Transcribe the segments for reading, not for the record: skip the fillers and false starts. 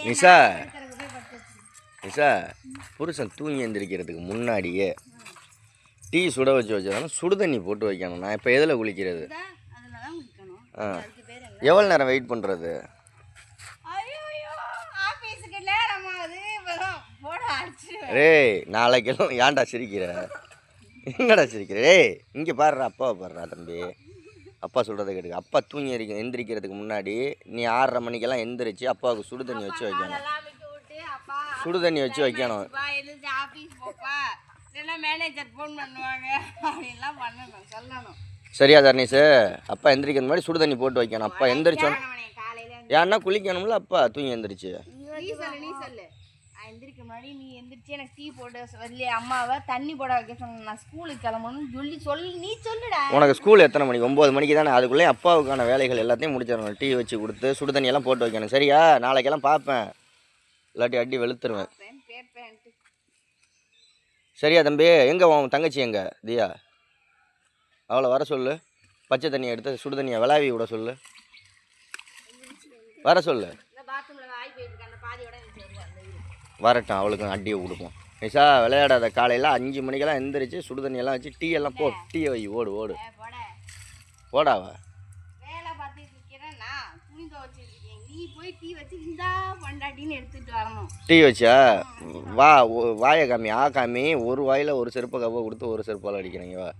நிஷா நிஷா புருஷன் தூங்கி எந்திரிக்கிறதுக்கு முன்னாடியே டீ சுட வச்சாலும் சுடு தண்ணி போட்டு வைக்கணும். நான் இப்போ எதில் குளிக்கிறது? எவ்வளோ நேரம் வெயிட் பண்ணுறது? ரேய் நாளைக்கெல்லாம் ஏன்டா சிரிக்கிற? என்னடா சிரிக்கிற? ஏய் இங்கே பாடுறா, அப்பாவை பாடுறா தம்பி. அப்பா சொல்கிறத கேட்டுக்க. அப்பா தூங்கி எந்திரிக்கிறதுக்கு முன்னாடி நீ 6:30 மணிக்கெல்லாம் எந்திரிச்சு அப்பாவுக்கு சுடு தண்ணி வச்சு வைக்கணும். சுடு தண்ணி வச்சு வைக்கணும். சரியா தர்ணீஸு? அப்பா எந்திரிக்கிற மாதிரி சுடு தண்ணி போட்டு வைக்கணும். அப்பா எந்திரிச்சோன்னு ஏன்னா குளிக்கணும்ல. அப்பா தூங்கி எந்திரிச்சு எந்திரிக்க முன்னாடி நீ எந்திரிச்சு எனக்கு டீ போட்டு வரலையே அம்மாவை தண்ணி போட வைக்க சொன்ன. நான் ஸ்கூலுக்கு கிளம்பணும்னு சொல்லி நீ சொல்லுடா. உனக்கு ஸ்கூல் எத்தனை மணிக்கு? 9 மணிக்கு தானே. அதுக்குள்ளே அப்பாவுக்கான வேலைகள் எல்லாத்தையும் முடிச்சிடணும். டீ வச்சு கொடுத்து சுடு தண்ணியெல்லாம் போட்டு வைக்கணும். சரியா? நாளைக்கெல்லாம் பார்ப்பேன், இல்லாட்டி அடி வெளுத்துருவேன். சரியா தம்பி? எங்கே உன் தங்கச்சி எங்கே? தியா அவளை வர சொல்லு. பச்சை தண்ணியை எடுத்து சுடு தண்ணியை விளாவி விட சொல்லு. வர சொல்லு. வரட்டும், அவளுக்கு அடியை கொடுப்போம். நிஷா விளையாடாத. காலையில் 5 மணிக்கெல்லாம் எந்திரிச்சு சுடு தண்ணியெல்லாம் வச்சு டீ எல்லாம் போ. டீயை வை. ஓடு ஓடு போடாவா. டீ வச்சா வா. வாயை காமி. காமி. ஒரு வாயில் ஒரு செருப்பை கப்பை கொடுத்து ஒரு செருப்பால் அடிக்கிறீங்க. வா,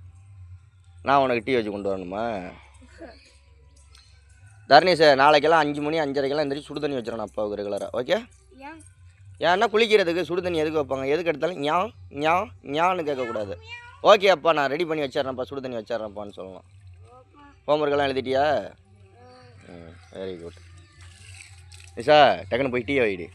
நான் உனக்கு டீ வச்சு கொண்டு வரணுமா? தர்ணீஷ் நாளைக்கெல்லாம் 5 மணி 5:30கெல்லாம் எந்திரிச்சு சுடு தண்ணி வச்சிடணும் அப்பாவுக்கு ரெகுலராக. ஓகே? ஏன்னா குளிக்கிறதுக்கு சுடு தண்ணி எதுக்கு வைப்பாங்க? எதுக்கு எடுத்தாலும் ஞான்னு கேட்கக்கூடாது. ஓகே அப்பா, நான் ரெடி பண்ணி வச்சிட்றேன்ப்பா, சுடு தண்ணி வச்சிட்றேன்ப்பான்னு சொல்லலாம். ஹோம்ஒர்க்கெல்லாம் எழுதிட்டியா? Very good. நிஷா டக்குன்னு போய் டீ வைடி.